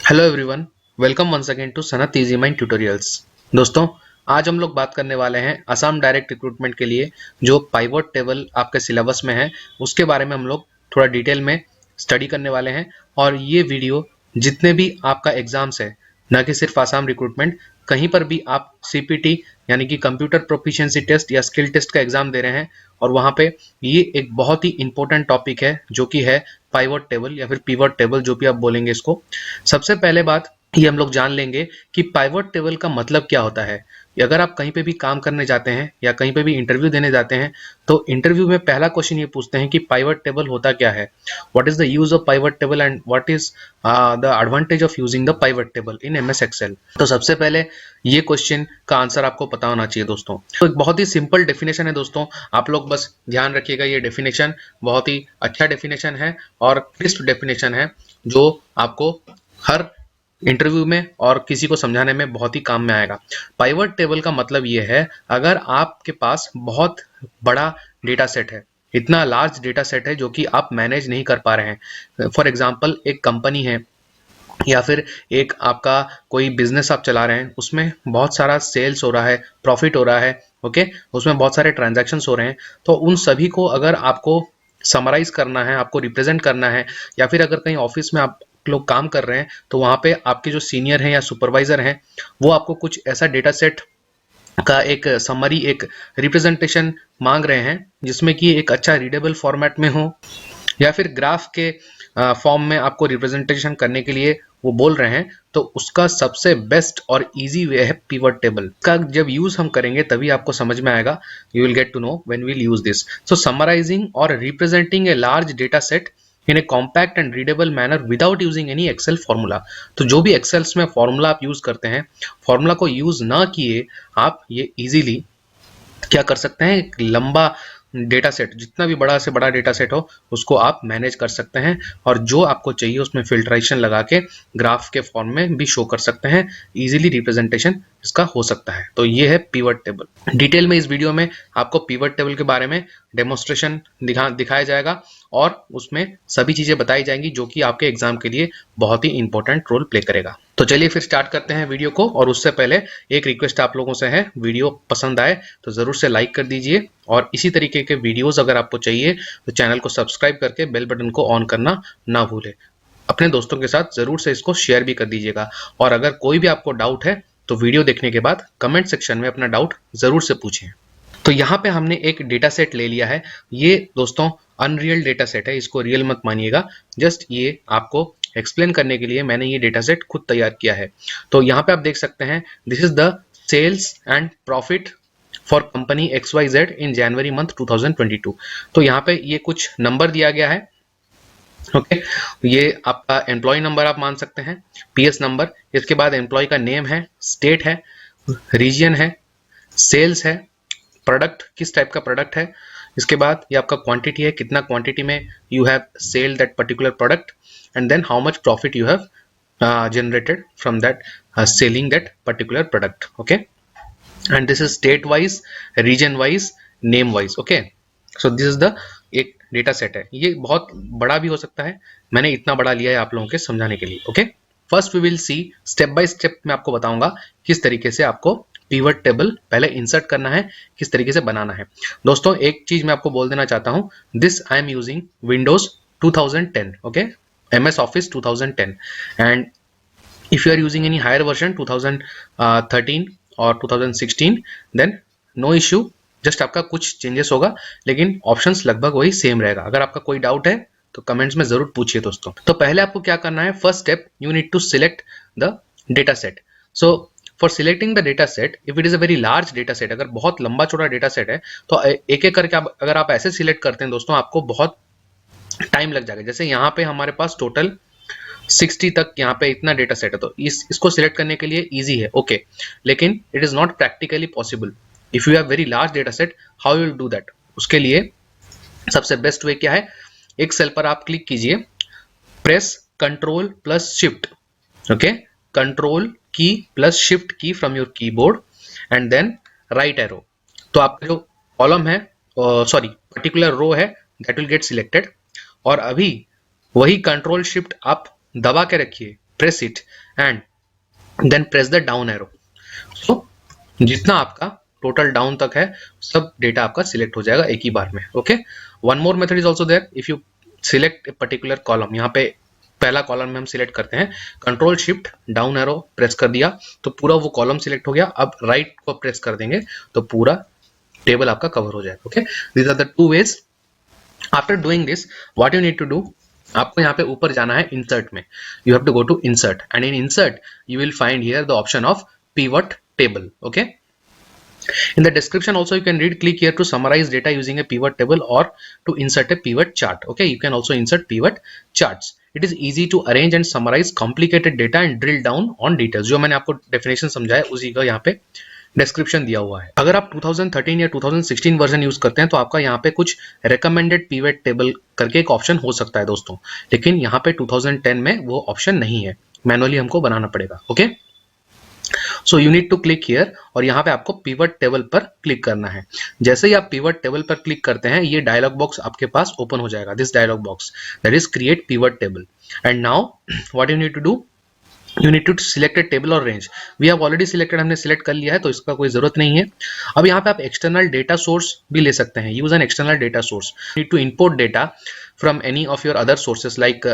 Hello everyone, welcome once again to Sanat Easy Mind Tutorials. दोस्तों, आज हम लोग बात करने वाले हैं असम डायरेक्ट रिक्रूटमेंट के लिए जो पाइवट टेबल आपके सिलेबस में है उसके बारे में हम लोग थोड़ा डिटेल में स्टडी करने वाले हैं। और ये वीडियो जितने भी आपका एग्जाम्स है, न कि सिर्फ असम रिक्रूटमेंट, कहीं पर भी आप सीपीटी यानी कि कंप्यूटर प्रोफिशिएंसी टेस्ट या स्किल टेस्ट का एग्जाम दे रहे हैं और वहाँ पे ये एक बहुत ही इंपॉर्टेंट टॉपिक है जो कि है पाइवट टेबल या फिर पिवट टेबल, जो भी आप बोलेंगे इसको। सबसे पहले बात ये हम लोग जान लेंगे कि पाइवट टेबल का मतलब क्या होता है। अगर आप कहीं पे भी काम करने जाते हैं या कहीं पे भी इंटरव्यू देने जाते हैं तो इंटरव्यू में पहला क्वेश्चन ये पूछते हैं कि पाइवट टेबल होता क्या है, what is the use of pivot table and what is the advantage of using the pivot table in MS Excel. तो सबसे पहले ये क्वेश्चन का आंसर आपको पता होना चाहिए दोस्तों। तो एक बहुत ही सिंपल डेफिनेशन है दोस्तों, आप लोग बस ध्यान रखिएगा। ये डेफिनेशन बहुत ही अच्छा डेफिनेशन है और क्रिस्प डेफिनेशन है जो आपको हर इंटरव्यू में और किसी को समझाने में बहुत ही काम में आएगा। पाइवट टेबल का मतलब ये है, अगर आपके पास बहुत बड़ा डेटा सेट है, इतना लार्ज डेटा सेट है जो कि आप मैनेज नहीं कर पा रहे हैं। फॉर एग्जांपल, एक कंपनी है या फिर एक आपका कोई बिजनेस आप चला रहे हैं, उसमें बहुत सारा सेल्स हो रहा है, प्रॉफिट हो रहा है, ओके, उसमें बहुत सारे ट्रांजैक्शंस हो रहे हैं। तो उन सभी को अगर आपको समराइज करना है, आपको रिप्रेजेंट करना है, या फिर अगर कहीं ऑफिस में आप लोग काम कर रहे हैं तो वहां पे आपके जो सीनियर हैं या सुपरवाइजर हैं वो आपको कुछ ऐसा डेटा सेट का एक समरी, एक रिप्रेजेंटेशन मांग रहे हैं जिसमें कि एक अच्छा रीडेबल फॉर्मेट में हो या फिर ग्राफ के फॉर्म में आपको रिप्रेजेंटेशन करने के लिए वो बोल रहे हैं, तो उसका सबसे बेस्ट और इजी वे है पिवट टेबल का। जब यूज हम करेंगे तभी आपको समझ में आएगा, you will get to know when we will use this. So summarising और representing a large data set in a compact and readable manner without using any Excel formula. तो जो भी एक्सेल्स में फॉर्मूला आप यूज करते हैं, फॉर्मूला को use ना किए आप ये इजीली क्या कर सकते हैं, एक लंबा डेटा सेट, जितना भी बड़ा से बड़ा डेटा सेट हो उसको आप मैनेज कर सकते हैं और जो आपको चाहिए उसमें फिल्ट्रेशन लगा के ग्राफ के फॉर्म में भी शो कर सकते हैं। इजीली रिप्रेजेंटेशन इसका हो सकता है। तो ये है पिवट टेबल। डिटेल में इस वीडियो में आपको पिवट टेबल के बारे में डेमोन्स्ट्रेशन दिखाया जाएगा और उसमें सभी चीजें बताई जाएंगी जो कि आपके एग्जाम के लिए बहुत ही इंपॉर्टेंट रोल प्ले करेगा। तो चलिए फिर स्टार्ट करते हैं वीडियो को। और उससे पहले एक रिक्वेस्ट आप लोगों से है, वीडियो पसंद आए तो जरूर से लाइक कर दीजिए और इसी तरीके के वीडियोस अगर आपको चाहिए तो चैनल को सब्सक्राइब करके बेल बटन को ऑन करना ना भूलें। अपने दोस्तों के साथ जरूर से इसको शेयर भी कर दीजिएगा। और अगर कोई भी आपको डाउट है तो वीडियो देखने के बाद कमेंट सेक्शन में अपना डाउट जरूर से पूछें। तो यहाँ पे हमने एक डेटा सेट ले लिया है। ये दोस्तों अनरियल डेटा सेट है, इसको रियल मत मानिएगा। जस्ट ये आपको एक्सप्लेन करने के लिए मैंने ये डेटा सेट खुद तैयार किया है। तो यहाँ पे आप देख सकते हैं, this is the sales and profit for company XYZ in January month 2022। तो यहाँ पे ये कुछ नंबर दिया गया है, ओके। ये आपका एम्प्लॉय नंबर आप मान सकते हैं, PS नंबर, इसके बाद एम्प्लॉय का नेम है, स्टेट है, रीजन है, सेल्स है, प्रोडक्ट किस टाइप का प्रोडक्ट है, इसके बाद ये आपका क्वांटिटी है, कितना क्वांटिटी में you have sell that particular product, and then how much profit you have generated from that selling that particular product, okay, and this is state wise, region wise, name wise, okay. So this is the एक data set है। ये बहुत बड़ा भी हो सकता है, मैंने इतना बड़ा लिया है आप लोगों के समझाने के लिए, okay. First we will see step by step, मैं आपको बताऊंगा किस तरीके से आपको पिवट टेबल पहले इंसर्ट करना है, किस तरीके से बनाना है। दोस्तों एक चीज मैं आपको बोल देना चाहता हूं, this I am using Windows 2010, okay, MS Office 2010, and if you are using any higher version 2013 और 2016 then no issue, जस्ट आपका कुछ चेंजेस होगा लेकिन ऑप्शंस लगभग वही सेम रहेगा। अगर आपका कोई डाउट है तो कमेंट्स में जरूर पूछिए दोस्तों। तो पहले आपको क्या करना है, first step, you need to select the data set. So for selecting the data set, if it is a very large data set, अगर बहुत लंबा चौड़ा डेटा सेट है तो एक एक करके अगर आप ऐसे सिलेक्ट करते हैं दोस्तों, आपको बहुत टाइम लग जाएगा। जैसे यहाँ पे हमारे पास टोटल 60 तक यहाँ पे इतना डेटा सेट है, तो इसको सिलेक्ट करने के लिए इजी है, ओके, लेकिन it is not practically possible. If you have very large data set, how you will do that? उसके लिए सबसे बेस्ट वे क्या है, एक सेल पर आप क्लिक कीजिए, press control plus shift, okay, control key plus shift key from your keyboard and then right arrow. तो आपका जो कॉलम है, सॉरी पर्टिकुलर रो है, दैट विल गेट सिलेक्टेड। और अभी वही कंट्रोल शिफ्ट आप दबा के रखिए, press it and then press the down arrow. So जितना आपका टोटल डाउन तक है सब डेटा आपका सिलेक्ट हो जाएगा एक ही बार में। Okay, one more method is also there. If you select a particular column, यहाँ पे पहला कॉलम में हम सिलेक्ट करते हैं, control shift down arrow press कर दिया तो पूरा वो कॉलम सिलेक्ट हो गया। अब राइट को प्रेस कर देंगे तो पूरा टेबल आपका कवर हो जाएगा। Okay, these are the two ways. After doing this what you need to do, आपको यहाँ पे ऊपर जाना है इंसर्ट में। You have to go to insert and in insert you will find here the option of pivot table. Okay, in the description also you can read, click here to summarize data using a pivot table or to insert a pivot chart. Okay, you can also insert pivot charts. It is easy to arrange and summarize complicated data and drill down on details. जो मैंने आपको definition समझाया उसी का यहाँ पे description दिया हुआ है। अगर आप 2013 या 2016 वर्जन यूज करते हैं तो आपका यहाँ पे कुछ recommended pivot table करके एक ऑप्शन हो सकता है दोस्तों, लेकिन यहाँ पे 2010 में वो ऑप्शन नहीं है, मैनुअली हमको बनाना पड़ेगा। Okay, so you need to click here और यहाँ पे आपको पिवट टेबल पर क्लिक करना है। जैसे ही आप पिवट टेबल पर क्लिक करते हैं ये डायलॉग बॉक्स आपके पास ओपन हो जाएगा, this dialog box that is create pivot table. And now what you need to do, you need to select a table or range. We have already selected, हमने select कर लिया है तो इसका कोई जरूरत नहीं है। अब यहाँ पे आप एक्सटर्नल डेटा सोर्स भी ले सकते हैं, use an external data source. Need to import data from any of your other sources like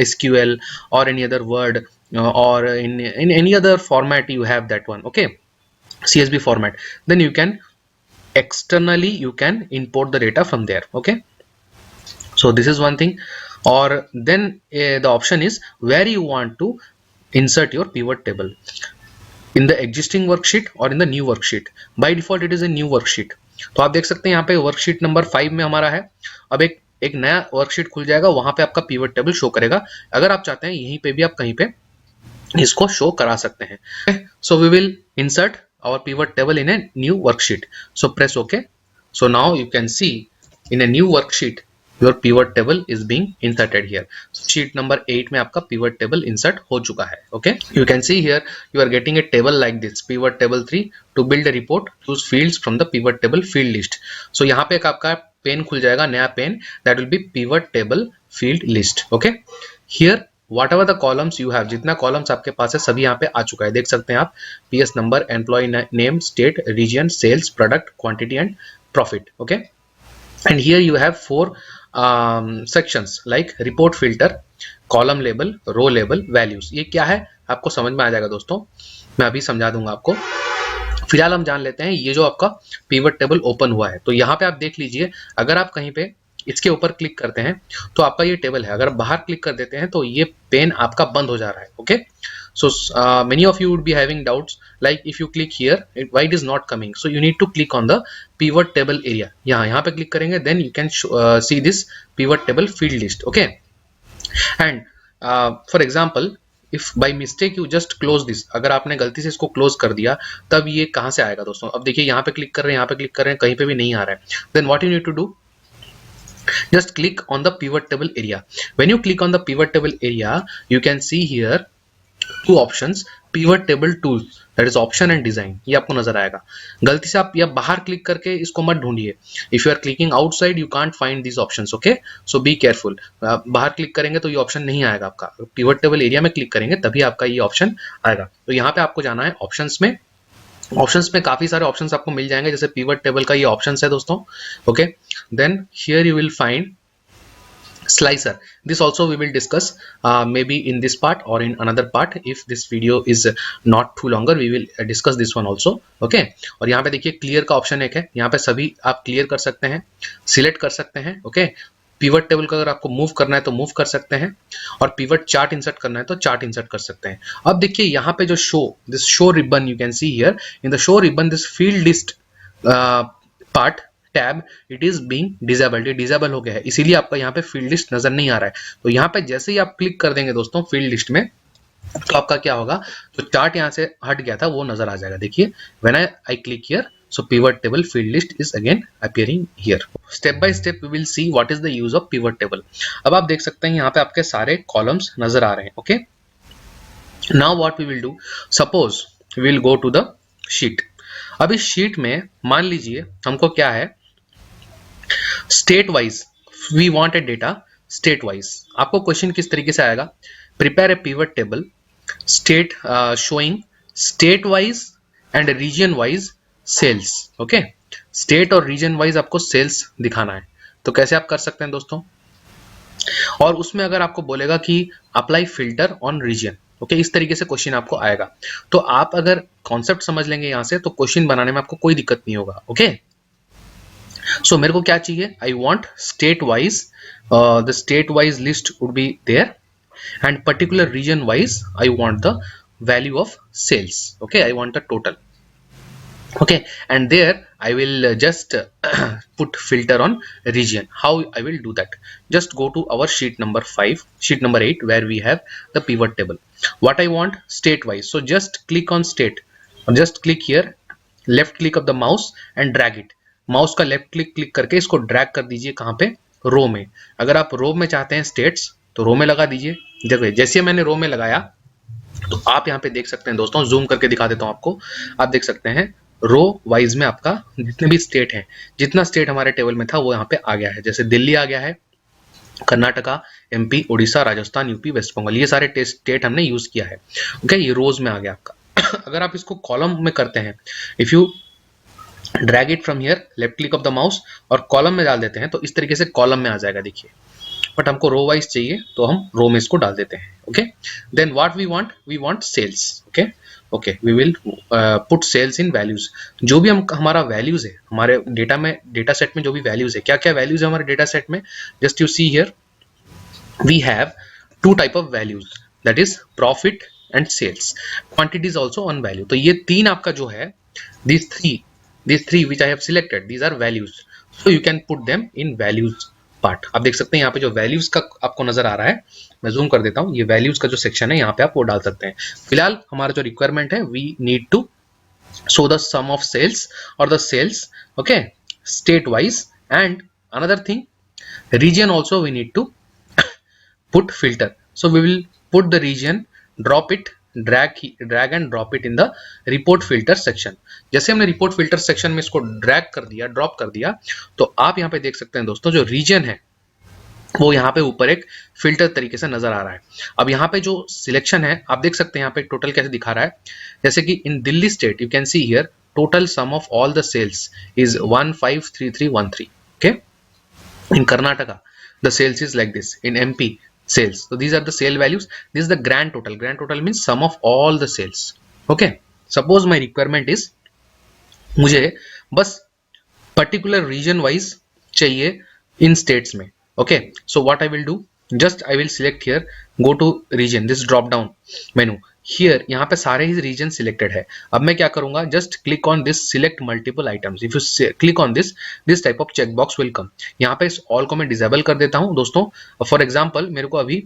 SQL और any other word or in any other format you have that one. Okay, CSV format, then you can externally you can import the data from there. Okay, so this is one thing. Or then the option is where you want to insert your pivot table, in the existing worksheet or in the new worksheet. By default it is a new worksheet. तो आप देख सकते हैं यहाँ पे worksheet number 5 में हमारा है। अब एक नया वर्कशीट खुल जाएगा, वहां पे आपका पिवट टेबल शो करेगा। अगर आप चाहते हैं यहीं पे भी आप कहीं पे इसको शो करा सकते हैं। So we will insert our pivot table in a new worksheet. So press okay. So now you can see in a new worksheet your pivot table is being inserted here. Sheet number 8 में आपका pivot table insert हो चुका है। Okay, you can see here you are getting a table like this, pivot table 3 to build a report choose fields from the pivot table field list. So यहाँ पे एक आपका pane खुल जाएगा, नया pane, that will be pivot table field list. Okay, here whatever the columns you have, जितना columns आपके पास है सभी यहाँ पे आ चुका है, देख सकते हैं आप। PS number, employee name, state, region, sales, product, quantity and profit. Okay, and here you have 4 sections like report filter, column label, row label, values. ये क्या है आपको समझ में आ जाएगा दोस्तों, मैं अभी समझा दूंगा आपको। फिलहाल हम जान लेते हैं ये जो आपका पिवट टेबल ओपन हुआ है, तो यहाँ पे आप देख लीजिए, अगर आप कहीं पे इसके ऊपर क्लिक करते हैं तो आपका ये टेबल है, अगर बाहर क्लिक कर देते हैं तो ये पेन आपका बंद हो जा रहा है। Okay, so many of you would be having doubts like if you click here why it is not coming. So you need to click on the pivot table area, यहाँ पे क्लिक करेंगे, then you can see this pivot table field list. Okay, and for example if by mistake you just close this, अगर आपने गलती से इसको close कर दिया तब ये कहाँ से आएगा दोस्तों। अब देखिए यहाँ पे क्लिक कर रहे हैं, यहाँ पे क्लिक कर रहे हैं, कहीं पे भी नहीं आ रहा है। Then what you need to do, just click on the pivot table area. When you click on the pivot table area you can see here 2 options, pivot table tools, that is option and design, ये आपको नजर आएगा। गलती से आप या बाहर click करके इसको मत ढूंढिए, if you are clicking outside you can't find these options. okay, so be careful. बाहर क्लिक करेंगे तो ये ऑप्शन नहीं आएगा आपका, pivot table area में क्लिक करेंगे तभी आपका ये ऑप्शन आएगा। तो यहाँ पे आपको जाना है ऑप्शंस में, ऑप्शंस में काफी सारे ऑप्शंस आपको मिल जाएंगे, जैसे पिवट टेबल का ये ऑप्शंस है दोस्तों। Okay, then here you will find slicer. This also we will discuss maybe in this part or in another part. If this video is not too longer we will discuss this one also. Okay, और यहाँ पे देखिए clear का option एक है, यहाँ पे सभी आप क्लियर कर सकते हैं, सिलेक्ट कर सकते हैं। ओके, पिवट टेबल का अगर आपको मूव करना है तो मूव कर सकते हैं, और पिवट चार्ट इंसर्ट करना है तो चार्ट इंसर्ट कर सकते हैं। अब देखिए यहाँ पे जो this show ribbon, you can see here in the show ribbon this field list part tab, it is being disabled, ये डिसेबल हो गया है, इसीलिए आपका यहाँ पे फील्ड लिस्ट नजर नहीं आ रहा है। तो यहाँ पे जैसे ही आप क्लिक कर देंगे दोस्तों फील्ड लिस्ट में, तो आपका क्या होगा, जो चार्ट यहाँ से हट गया था वो नजर आ जाएगा। देखिए when I click here, so pivot table field list is again appearing here. Step by step we will see what is the use of pivot table. अब आप देख सकते हैं यहाँ पे आपके सारे कॉलम्स नजर आ रहे हैं। Okay, now what we will do, suppose we will go to the sheet. अब इस शीट में मान लीजिए हमको क्या है, state wise we want a data state wise. आपको क्वेश्चन किस तरीके से आएगा, prepare a pivot table state showing state wise and region wise sales. Okay, state और रीजन वाइज आपको सेल्स दिखाना है, तो कैसे आप कर सकते हैं दोस्तों? और उसमें अगर आपको बोलेगा कि apply filter on region, okay, इस तरीके से क्वेश्चन आपको आएगा। तो आप अगर कॉन्सेप्ट समझ लेंगे यहां से, तो क्वेश्चन बनाने में आपको कोई दिक्कत नहीं होगा। ओके, सो मेरे को क्या चाहिए? I want state wise, the state wise list would be there, and particular region wise I want the value of sales. Okay, I want the total. Okay, and there I will just put filter on region. How I will do that? Just go to our sheet number 5, sheet number 8, where we have the pivot table. What I want? State wise. So just click on state, or just click here, left click of the mouse and drag it. Mouse का left click करके इसको drag कर दीजिए कहां पे? रो में। अगर आप रो में चाहते हैं स्टेट्स, तो रो में लगा दीजिए। देखिए जैसे मैंने रो में लगाया, तो आप यहाँ पे देख सकते हैं दोस्तों, जूम करके दिखा देता हूं आपको। आप देख सकते हैं रो वाइज में आपका जितने भी स्टेट हैं, जितना स्टेट हमारे टेबल में था वो यहाँ पे आ गया है। जैसे दिल्ली आ गया है, Karnataka, MP, Orissa, Rajasthan, UP, West Bengal, ये सारे स्टेट हमने यूज किया है। ओके, ये रोज में आ गया आपका। अगर आप इसको कॉलम में करते हैं, if you drag it from here, left click of the mouse और कॉलम में डाल देते हैं, तो इस तरीके से कॉलम में आ जाएगा। देखिए, बट हमको रो वाइज चाहिए, तो हम रो में इसको डाल देते हैं। Okay, then what we want sales. Okay, okay, we will put sales in values. जो भी हमारा वैल्यूज है हमारे डेटा सेट में, जो भी वैल्यूज है, क्या क्या वैल्यूज है हमारे डेटा सेट में? Just you see here, we have two type of values, that is profit and sales. Quantities also on value. तो ये तीन आपका जो है, these three which I have selected, these are values, so you can put them in values part. आप देख सकते हैं यहाँ पे जो values का आपको नजर आ रहा है, मैं जूम कर देता हूँ, ये values का जो सेक्शन है यहाँ पे आप वो डाल सकते हैं। फिलहाल हमारा जो रिक्वायरमेंट है, we need to show the sum of sales or the sales, okay, state wise, and another thing, region also we need to put filter. So we will put the region, drop it, drag and drop it in the report filter section. जैसे हमने report filter section में इसको drag कर दिया, drop कर दिया, तो आप यहाँ पे देख सकते हैं दोस्तों, जो रीजन है वो यहाँ पे ऊपर एक फिल्टर तरीके से नजर आ रहा है। अब यहाँ पे जो सिलेक्शन है, आप देख सकते हैं यहाँ पे टोटल कैसे दिखा रहा है। जैसे कि in Delhi state, you can see here, total sum of all the sales is 153313। Okay, in Karnataka the sales is like this, in MP sales, so these are the sale values, this is the grand total means sum of all the sales. Okay, suppose my requirement is, मुझे बस particular region wise चाहिए in states में। Okay, so what I will do, just I will select here, go to region, this drop down menu here, यहाँ पे सारे ही reason selected है। अब मैं क्या करूंगा, just click on this select multiple items. If you click on this type of check box will come. यहाँ पे इस ऑल को मैं डिसेबल कर देता हूं दोस्तों। फॉर एग्जांपल मेरे को अभी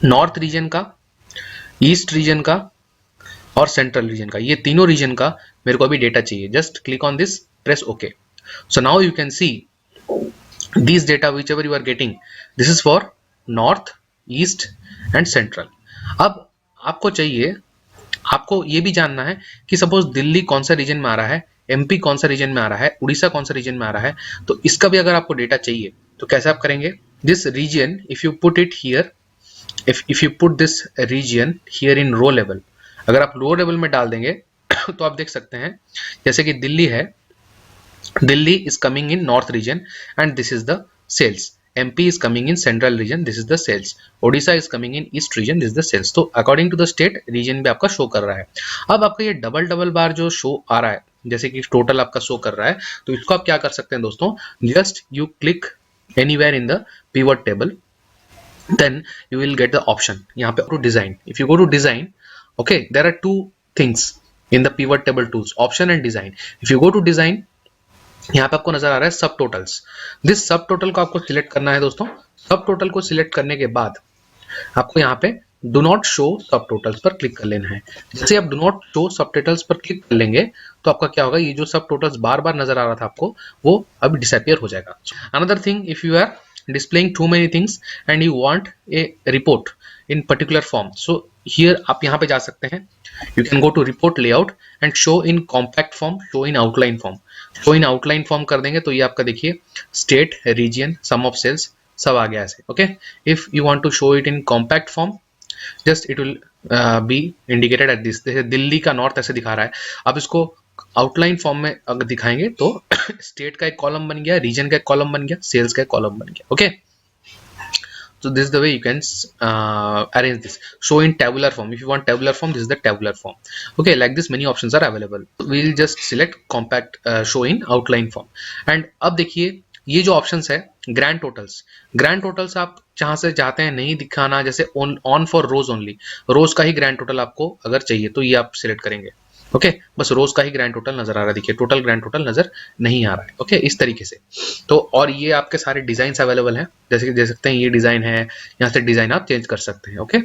नॉर्थ रीजन का, ईस्ट रीजन का और सेंट्रल रीजन का, ये तीनों रीजन का मेरे को अभी डेटा चाहिए। Just click on this, press okay. So now you can see this data whichever you are getting, this is for north, east and central. अब आपको चाहिए, आपको ये भी जानना है कि सपोज दिल्ली कौन सा रीजन में आ रहा है, एमपी कौन सा रीजन में आ रहा है, उड़ीसा कौन सा रीजन में आ रहा है, तो इसका भी अगर आपको डेटा चाहिए तो कैसे आप करेंगे? This region if you put it here, if you put this region here in row level, अगर आप रो लेवल में डाल देंगे तो आप देख सकते हैं जैसे कि दिल्ली है, Delhi is coming in north region and this is the sales. MP is coming in central region, this is the sales. Odisha is coming in east region, this is the sales. तो according to the state, region भी आपका show कर रहा है। अब आपका ये double बार जो शो आ रहा है, जैसे कि टोटल आपका शो कर रहा है, तो इसको आप क्या कर सकते हैं दोस्तों, just you click anywhere in the pivot table, then you will get the option यहाँ पे to design. If you go to design, okay, there are two things in the pivot table tools, option and design. If you go to design, यहाँ पे आपको नजर आ रहा है सब totals. This सब टोटल को आपको सिलेक्ट करना है दोस्तों। सब टोटल को सिलेक्ट करने के बाद आपको यहाँ पे डू नॉट शो सब टोटल्स पर क्लिक कर लेना है। जैसे आप डू नॉट शो सब टोटल्स पर क्लिक कर लेंगे तो आपका क्या होगा, ये जो सब टोटल्स बार बार नजर आ रहा था आपको, वो अब डिसअपियर हो जाएगा। Another thing, if you are displaying too many things and you want a report in particular form, so here आप यहाँ पे जा सकते हैं, you can go to report layout and show in compact form, show in outline form. show in outline form कर देंगे तो ये आपका देखिए state, region, sum of sales सब आ गया ऐसे। okay, if you want to show it in compact form, just it will be indicated at this. जैसे दिल्ली का नॉर्थ ऐसे दिखा रहा है, अब इसको आउटलाइन फॉर्म में अगर दिखाएंगे तो स्टेट का एक कॉलम बन गया, रीजन का एक कॉलम बन गया, सेल्स का एक कॉलम बन गया। Okay, so this is the way you can arrange this. Show in tabular form. If you want tabular form, this is the tabular form. Okay, like this many options are available. We'll just select compact show in outline form. And अब देखिए ये जो options है grand totals आप जहां से चाहते हैं नहीं दिखाना, जैसे ऑन फॉर रोज ओनली, रोज का ही ग्रैंड टोटल आपको अगर चाहिए तो ये आप सिलेक्ट करेंगे। ओके, बस रोज का ही ग्रैंड टोटल नजर आ रहा है, देखिए टोटल ग्रैंड टोटल नजर नहीं आ रहा है। ओके, इस तरीके से। तो और ये आपके सारे डिजाइन अवेलेबल हैं, जैसे कि देख सकते हैं ये डिजाइन है, यहाँ से डिजाइन आप चेंज कर सकते हैं। ओके,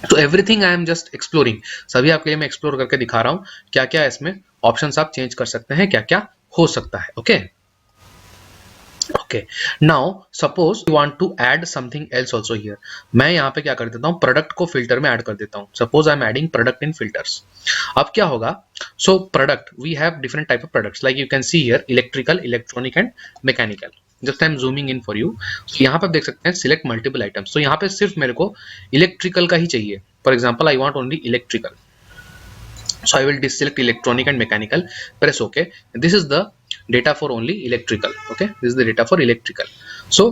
तो everything I am just exploring, सभी आपके लिए मैं एक्सप्लोर करके दिखा रहा हूँ क्या क्या इसमें ऑप्शंस आप चेंज कर सकते हैं, क्या क्या हो सकता है। Okay, okay, now suppose you want to add something else also here. मैं यहाँ पे क्या कर देता हूँ, प्रोडक्ट को फिल्टर में ऐड कर देता हूँ। Suppose I am adding product in filters. अब क्या होगा, so product we have different type of products, like you can see here electrical, electronic and mechanical. Just I am zooming in for you. यहाँ पे आप देख सकते हैं select multiple items. तो यहाँ पे सिर्फ मेरे को इलेक्ट्रिकल का ही चाहिए। For example I want only electrical, so I will deselect electronic and mechanical, press OK. This is the data for only electrical. Okay, this is the data for electrical. So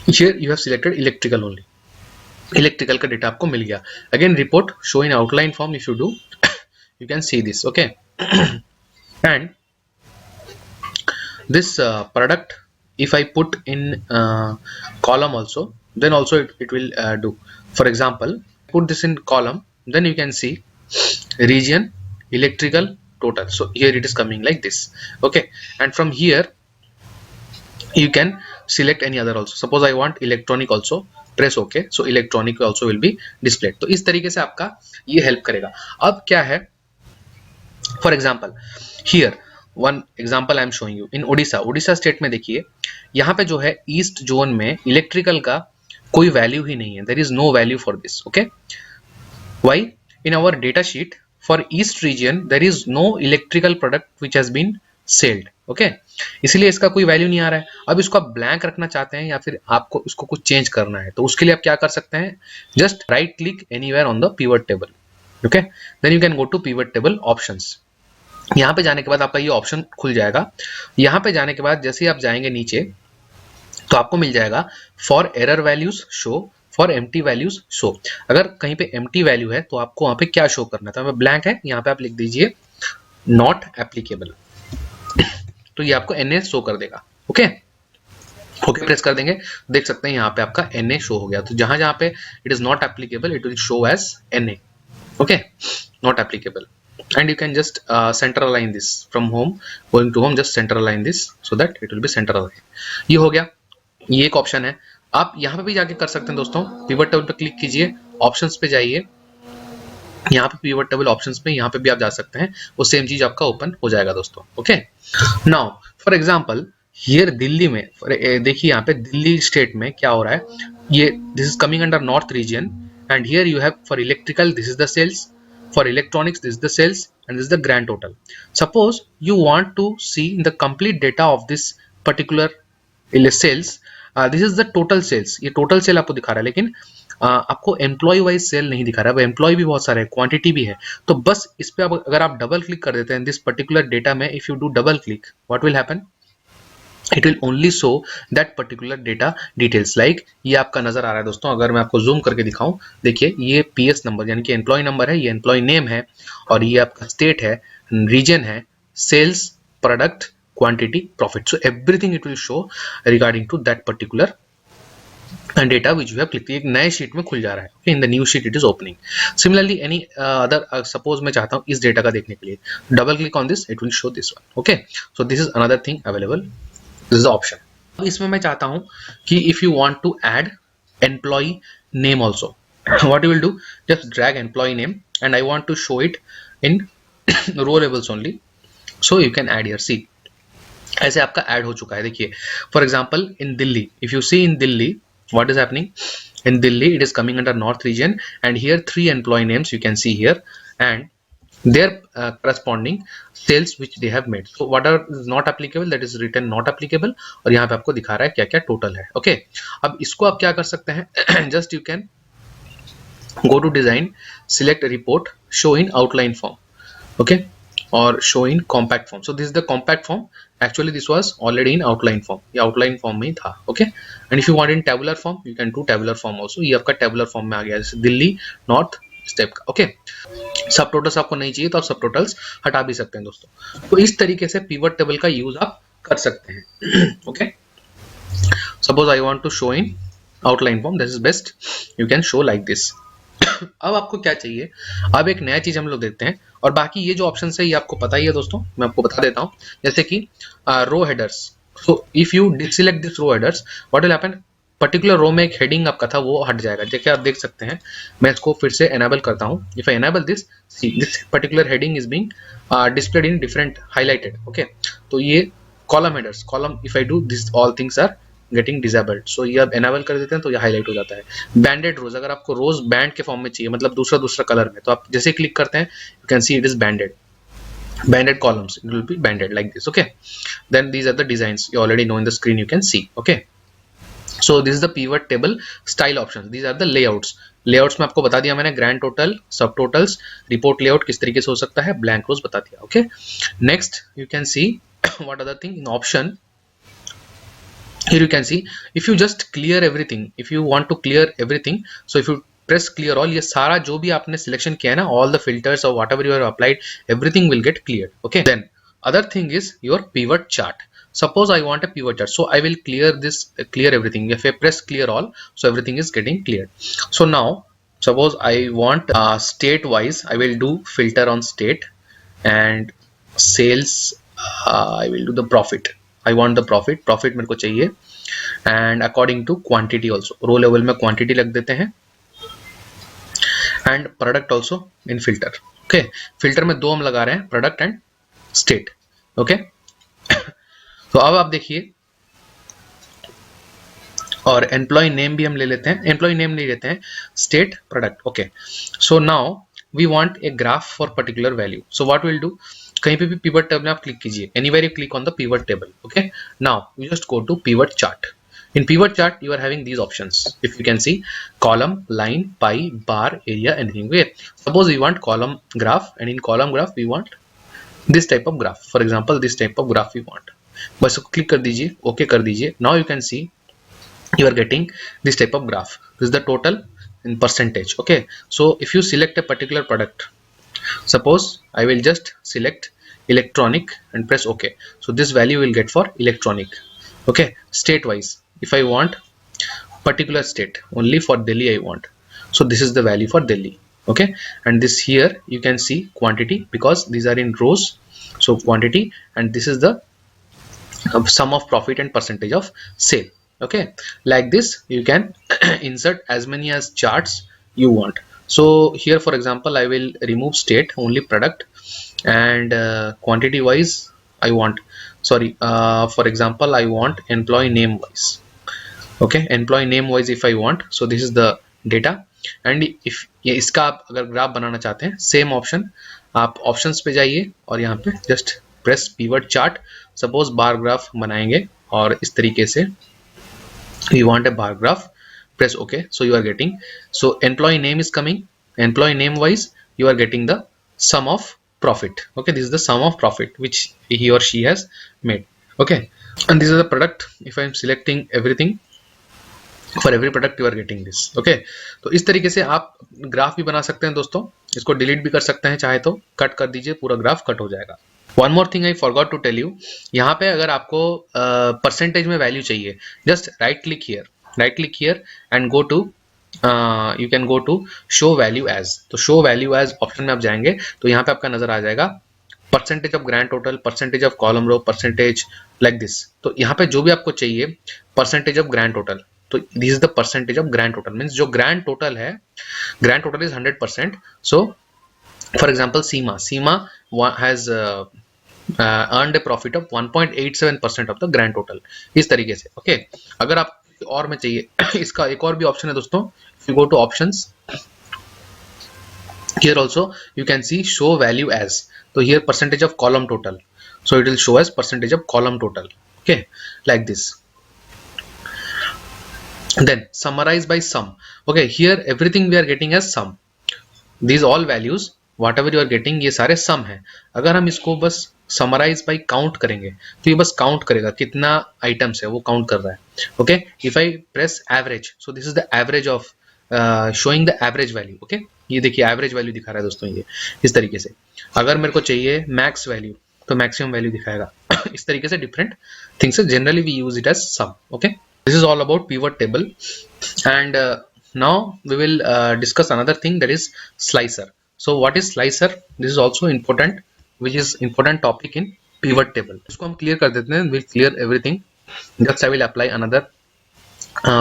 here you have selected electrical only. Electrical का data आपको मिल गया। Again report show in outline form. If you do you can see this. Okay, and this product if I put in column also, then also it will do. For example, put this in column, then you can see region, electrical, total. So here it is coming like this. Okay, and from here you can select any other also. Suppose I want electronic also, press OK. So electronic also will be displayed. तो इस तरीके से आपका ये help करेगा। अब क्या है, for example here one example I am showing you in Orissa state में देखिए यहाँ पे जो है ईस्ट जोन में इलेक्ट्रिकल का कोई वैल्यू ही नहीं है, there is no value for this. Okay, why? In our data sheet for east region there is no electrical product which has been sold. Okay, इसलिए इसका कोई वैल्यू नहीं आ रहा है। अब इसको आप ब्लैंक रखना चाहते हैं या फिर आपको इसको कुछ चेंज करना है, तो उसके लिए आप क्या कर सकते हैं, just right click anywhere on the pivot table. Okay, then you can go to pivot table options. यहाँ पे जाने के बाद आपका ये ऑप्शन खुल जाएगा। यहाँ पे जाने के बाद जैसे ही आप जाएंगे नीचे तो आपको मिल जाएगा for error values show, for empty values show. अगर कहीं पे एम्प्टी वैल्यू है तो आपको वहां पे क्या शो करना था, ब्लैंक है, यहाँ पे आप लिख दीजिए नॉट एप्लीकेबल, तो ये आपको NA शो कर देगा। ओके, ओके प्रेस कर देंगे, देख सकते हैं यहाँ पे आपका NA शो हो गया। तो जहां जहां पे it is not applicable it will show as NA। Okay, not applicable, and you can just center align this from home, going to home, just center align this so that it will be center align। ये हो गया, ये एक option है। आप यहाँ पे भी जाके कर सकते हैं दोस्तों, पिवट टेबल पे क्लिक कीजिए, ऑप्शंस पे जाइए, यहाँ पे पिवट टेबल ऑप्शंस पे यहाँ पे भी आप जा सकते हैं, वो सेम चीज आपका ओपन हो जाएगा दोस्तों। Okay, now for example here Delhi में देखिए यहाँ पे दिल्ली स्टेट में क्या हो रहा है, ये this is coming under north region and here you have for electrical this is the sales, for electronics this is the sales and this is the grand total. Suppose you want to see the complete data of this particular sales, this is the total sales, ये total sale आपको दिखा रहा है, लेकिन आपको employ wise cell नहीं दिखा रहा है। एम्प्लॉय भी बहुत सारे हैं, क्वांटिटी भी है, तो बस इस पे अगर आप डबल क्लिक कर देते हैं दिस पर्टिकुलर डेटा में, if you do double click what will happen, it will only show that particular data details. Like ये आपका नजर आ रहा है दोस्तों, अगर मैं आपको जूम करके दिखाऊं, देखिए ये PS नंबर यानी कि एम्प्लॉय नंबर है, ये एम्प्लॉय नेम है, और ये आपका स्टेट है, रीजन है, sales, product, quantity, profit. So everything it will show regarding to that particular data which you have click. एक नए शीट में खुल जा रहा है, in the new sheet it is opening. Similarly any other, suppose मैं चाहता हूँ इस डेटा का देखने के लिए, double click on this, it will show this one. Okay, so this is another thing available, this is the option। अब इसमें मैं चाहता हूं कि if you want to add employee name also, what you will do, just drag employee name and I want to show it in row labels only, so you can add here। see ऐसे आपका add हो चुका है। देखिए for example in Delhi, if you see in Delhi what is happening in Delhi, it is coming under north region and here 3 employee names you can see here and their corresponding sales which they have made। so what are not applicable, that is written not applicable, और यहाँ पे आपको दिखा रहा है क्या क्या total है। ओके, अब इसको आप क्या कर सकते हैं, just you can go to design, select report, show in outline form, okay, or show in compact form. So this is the compact form. Actually this was already in outline form, ये outline form में ही था, okay. And if you want in tabular form, you can do tabular form also. ये आपका tabular form में आ गया, जैसे Delhi north step का, okay. सब टोटल्स आपको नहीं चाहिए तो आप सब टोटल्स हटा भी सकते हैं दोस्तों। तो इस तरीके से पिवट टेबल का यूज आप कर सकते हैं, okay. Suppose I want to show in outline form, this is best, you can show like this. अब आपको क्या चाहिए, अब एक नया चीज हम लोग देखते हैं, और बाकी ये जो ऑप्शन है ये आपको पता ही है दोस्तों, मैं आपको बता देता हूँ। जैसे कि row headers, so if you deselect this row headers, what will happen, particular row में एक हेडिंग आपका था वो हट जाएगा। जैसे आप देख सकते हैं, मैं इसको फिर से एनेबल करता हूँ। If I enable this, see this particular heading is being displayed in different highlighted, okay. तो ये column headers, column if I do this all things are getting disabled, so ये अब एनेबल कर देते हैं तो ये हाईलाइट हो जाता है। बैंडेड रोज, अगर आपको रोज बैंड के फॉर्म में चाहिए, मतलब दूसरा दूसरा कलर में, तो आप जैसे क्लिक करते हैं, you can see it is banded, banded columns, it will be banded like this, okay. Then these are the designs you already know in the screen, you can see, okay. So this is the pivot table style options, these are the layouts में आपको बता दिया मैंने, grand total, सब totals, report layout किस तरीके से हो सकता है, ब्लैंक रोज बता दिया, okay. Next you can see what other thing in option, here you can see if you just clear everything, if you want to clear everything, so if you press clear all, ये सारा जो भी आपने selection किया है ना, all the filters or whatever you have applied, everything will get cleared, okay. Then other thing is your pivot chart. Suppose I want a pivot chart, so I will clear this, clear everything. If I press clear all, so everything is getting cleared. So now suppose I want state wise, I will do filter on state, and sales, I will do the profit, I want the profit मेरे को चाहिए, and according to quantity also, row level में quantity लग देते हैं, and product also in filter, okay. filter में दो हम लगा रहे हैं, product and state, okay. तो अब आप देखिए, और एम्प्लॉय नेम भी हम ले लेते हैं, एम्प्लॉय नेम नहीं लेते हैं, state product, okay. So now we want a graph for particular value, so what will do, कहीं पे भी पिवट टेबल में आप क्लिक कीजिए, anywhere you click on the pivot table, okay. Now you just go to pivot chart, in pivot chart you are having these options, if you can see, column, line, pie, bar, area, anything. Where suppose we want column graph, and in column graph we want this type of graph, for example this type of graph we want, बस click कर दीजिए, okay कर दीजिए। now you can see you are getting this type of graph, this is the total in percentage, okay. So if you select a particular product, suppose I will just select electronic and press ok, so this value will get for electronic, okay. State wise, if I want particular state, only for Delhi I want, so this is the value for Delhi, okay. And this here you can see quantity, because these are in rows, so quantity, and this is the sum of profit and percentage of sale, okay. Like this you can insert as many as charts you want. So here for example I will remove state, only product, and quantity wise I want, sorry, for example I want employee name wise, okay. employee name wise if I want, so this is the data, and if ये इसका आप अगर graph बनाना चाहते हैं, same option, आप options पे जाइए और यहाँ पे just press pivot chart, suppose bar graph बनाएंगे, और इस तरीके से we want a bar graph, press ok, so you are getting, so employee name is coming, employee name wise you are getting the sum of profit, okay. This is the sum of profit which he or she has made, okay. And this is the product, if I am selecting everything, for every product you are getting this, okay. तो इस तरीके से आप graph भी बना सकते हैं दोस्तों, इसको डिलीट भी कर सकते हैं, चाहे तो कट कर दीजिए, पूरा ग्राफ कट हो जाएगा। One more thing I forgot to tell you, यहाँ पे अगर आपको परसेंटेज में वैल्यू चाहिए, just right click here and go to, you can go to show value as, तो शो वैल्यू एज ऑप्शन में आप जाएंगे तो यहाँ पे आपका नजर आ जाएगा percentage of grand total, percentage of column row, percentage like this. तो यहाँ पे जो भी आपको चाहिए परसेंटेज ऑफ ग्रैंड टोटल, तो this is the percentage of grand total, means जो ग्रैंड टोटल है, grand total is 100%, so for example Seema has earned a profit of 1.87% of the grand total, इस तरीके से, ओके। अगर आप और में चाहिए इसका एक और भी ऑप्शन है दोस्तों, if you go to options, here also you can see show value as, तो here percentage of column total, so it will show as percentage of column total, okay, like this. then summarize by sum. Okay, here everything we are getting as sum, these all values whatever you are getting ये सारे sum है. अगर हम इसको बस summarize by count करेंगे तो ये बस count करेगा कितना items है वो count कर रहा है. Okay, if I press average, so this is the average of showing the average value. Okay, ये देखिए average value दिखा रहा है दोस्तों ये इस तरीके से. अगर मेरे को चाहिए max value तो maximum value दिखाएगा. इस तरीके से different things है. Generally we use it as sum. Okay, this is all about pivot table. And now we will discuss another thing, that is slicer. So what is slicer? This is also important, which is important topic in pivot table. इसको हम clear कर देते हैं. We'll clear everything. Just I will apply another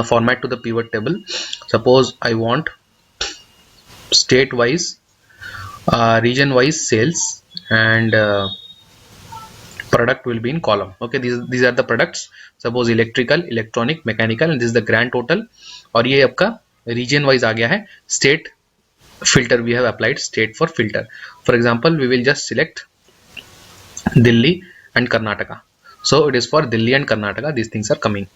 format to the pivot table. Suppose I want state wise, region wise sales, and product will be in column. Okay, these are the products. Suppose electrical, electronic, mechanical, and this is the grand total. और ये आपका region wise आ गया है. State filter we have applied state for filter. For example, we will just select Delhi and Karnataka. So it is for Delhi and Karnataka. These things are coming.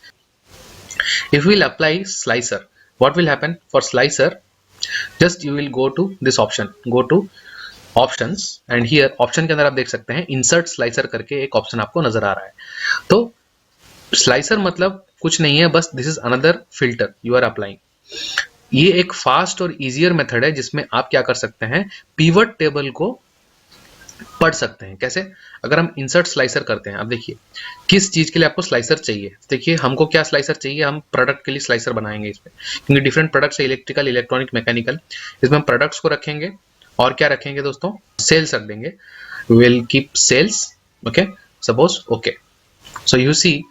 If we will apply slicer, what will happen for slicer? Just you will go to this option. Go to options and here option के अंदर आप देख सकते हैं insert slicer करके एक option आपको नजर आ रहा है. तो स्लाइसर मतलब कुछ नहीं है, बस this is another filter you are applying. ये एक फास्ट और इजियर मेथड है जिसमें आप क्या कर सकते हैं, पिवट टेबल को पढ़ सकते हैं. कैसे? अगर हम इंसर्ट स्लाइसर करते हैं, अब देखिए किस चीज के लिए आपको स्लाइसर चाहिए. देखिए हमको क्या स्लाइसर चाहिए, हम प्रोडक्ट के लिए स्लाइसर बनाएंगे इसमें, क्योंकि डिफरेंट प्रोडक्ट्स है, इलेक्ट्रिकल, इलेक्ट्रॉनिक, मैकेनिकल. इसमें हम प्रोडक्ट्स को रखेंगे और क्या रखेंगे दोस्तों, सेल्स रख देंगे. Will keep sales. Okay, suppose okay. So you see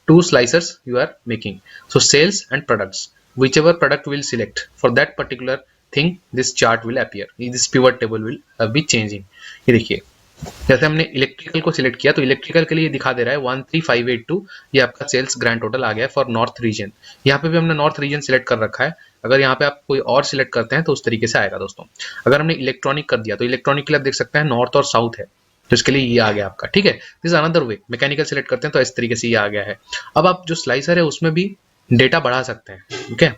two slicers you are making. So sales and products, whichever product will select for that particular thing, this chart will appear, this pivot table will be changing. ये देखिए जैसे हमने electrical को select किया तो electrical के लिए दिखा दे रहा है 13582. ये आपका सेल्स ग्रैंड टोटल आ गया है फॉर नॉर्थ रीजन. यहाँ पे भी हमने नॉर्थ रीजन सिलेक्ट कर रखा है. अगर यहाँ पे आप कोई और सिलेक्ट करते हैं तो उस तरीके से आएगा दोस्तों. अगर हमने इलेक्ट्रॉनिक कर दिया तो इलेक्ट्रॉनिक के लिए आप देख सकते हैं नॉर्थ और साउथ है, तो इसके लिए ये आ गया आपका. ठीक है, this is another way. Mechanical select करते हैं तो इस तरीके से ये आ गया है. अब आप जो स्लाइसर है उसमें भी डेटा बढ़ा सकते हैं. ओके,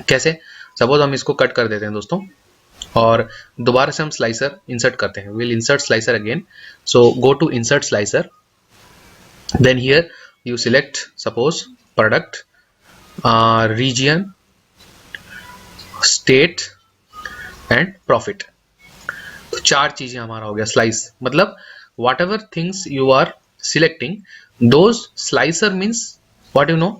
कैसे? सपोज हम इसको कट कर देते हैं दोस्तों और दोबारा से हम स्लाइसर इंसर्ट करते हैं. Will insert slicer again. So go to insert slicer, then here you select suppose product, region, state and profit. तो चार चीजें हमारा हो गया स्लाइस. मतलब whatever things you are selecting, those slicer means what you know,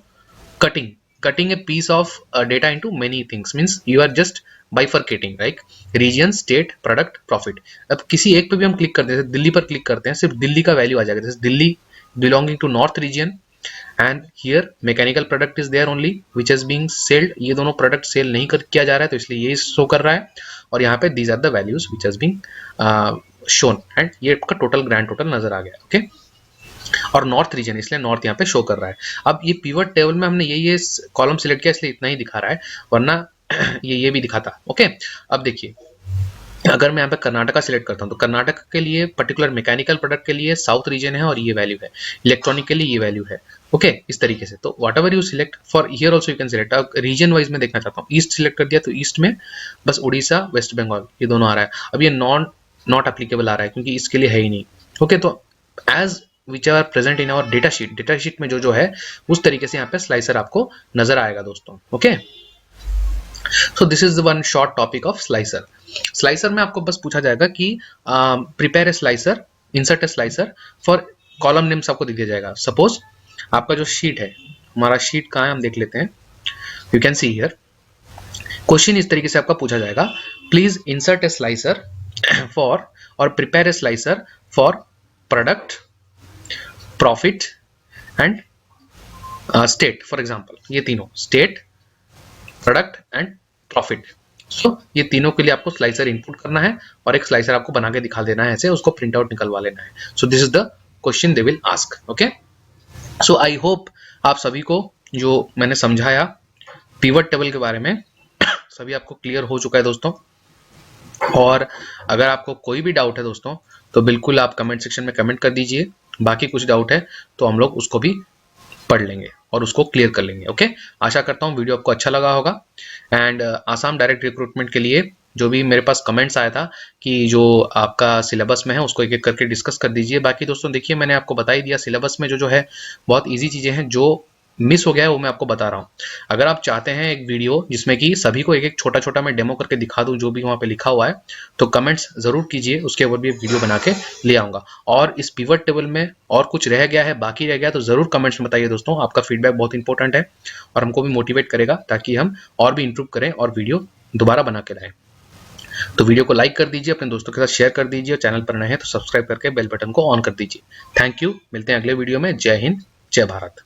cutting a piece of data into many things, means you are just bifurcating, right? region, state, product, profit. अब किसी एक पे भी हम click करते हैं, दिल्ली पर click करते हैं, सिर्फ दिल्ली का वैल्यू आ जाएगा. जैसे Delhi belonging to north region and here mechanical product is there only which is being selled. ये दोनों प्रोडक्ट सेल नहीं किया जा रहा है तो इसलिए ये शो कर रहा है. और यहाँ पे these are the values which is being shown and ये आपका टोटल ग्रैंड टोटल नजर आ गया. ओके, और नॉर्थ रीजन इसलिए नॉर्थ यहाँ पे शो कर रहा है. अब ये पिवट टेबल में हमने ये कॉलम सिलेक्ट किया इसलिए इतना ही दिखा रहा है, वरना ये भी दिखाता. ओके, अब देखिए अगर मैं यहाँ पे कर्नाटका सिलेक्ट करता हूँ तो कर्नाटक के लिए पर्टिकुलर मैकेनिकल प्रोडक्ट के लिए साउथ रीजन है और ये वैल्यू है, इलेक्ट्रॉनिक के लिए ये वैल्यू है. ओके, इस तरीके से. तो what ever you select for here also you can select. अब रीजन वाइज में देखना चाहता हूँ, ईस्ट सिलेक्ट कर दिया तो ईस्ट में बस उड़ीसा, वेस्ट बंगाल ये दोनों आ रहा है. अब ये नॉट एप्लीकेबल आ रहा है क्योंकि इसके लिए है ही नहीं. ओके, तो as which are present in our data sheet में जो है उस तरीके से यहाँ पे स्लाइसर आपको नजर आएगा दोस्तों. Okay, so this is one short topic of slicer. Slicer में आपको बस पूछा जाएगा कि prepare a slicer, insert a slicer for column names आपको दे दिया जाएगा. सपोज आपका जो शीट है, हमारा शीट कहाँ है हम देख लेते हैं. You can see here question इस तरीके से आपका पूछा जाएगा, please insert a slicer for or prepare a slicer for product, profit and state. For example ये तीनों state, product and profit. So ये तीनों के लिए आपको स्लाइसर इनपुट करना है और एक स्लाइसर आपको बना के दिखा देना है, ऐसे उसको प्रिंट आउट निकलवा लेना है. सो this is the question they will ask. Okay, so I hope आप सभी को जो मैंने समझाया पिवट टेबल के बारे में सभी आपको क्लियर हो चुका है दोस्तों. और अगर आपको कोई भी डाउट है दोस्तों तो बिल्कुल आप कमेंट सेक्शन में कमेंट कर दीजिए. बाकी कुछ डाउट है तो हम लोग उसको भी पढ़ लेंगे और उसको क्लियर कर लेंगे। ओके, आशा करता हूँ वीडियो आपको अच्छा लगा होगा। एंड आसाम डायरेक्ट रिक्रूटमेंट के लिए जो भी मेरे पास कमेंट्स आया था कि जो आपका सिलेबस में है उसको एक एक करके डिस्कस कर दीजिए। बाकी दोस्तों देखिए, मैंने आपको बता ही दिया, सिलेबस में जो है बहुत ईजी चीज़ें हैं, जो मिस हो गया है वो मैं आपको बता रहा हूँ। अगर आप चाहते हैं एक वीडियो जिसमें कि सभी को एक एक छोटा छोटा मैं डेमो करके दिखा दूं जो भी वहाँ पे लिखा हुआ है, तो कमेंट्स जरूर कीजिए, उसके ऊपर भी वीडियो बना के ले आऊंगा। और इस पिवट टेबल में और कुछ रह गया है, बाकी रह गया, तो जरूर कमेंट्स में बताइए दोस्तों। आपका फीडबैक बहुत इंपॉर्टेंट है और हमको भी मोटिवेट करेगा ताकि हम और भी इंप्रूव करें और वीडियो दोबारा बना के लाएं। तो वीडियो को लाइक कर दीजिए, अपने दोस्तों के साथ शेयर कर दीजिए, और चैनल पर नए हैं तो सब्सक्राइब करके बेल बटन को ऑन कर दीजिए। थैंक यू, मिलते हैं अगले वीडियो में। जय हिंद, जय भारत।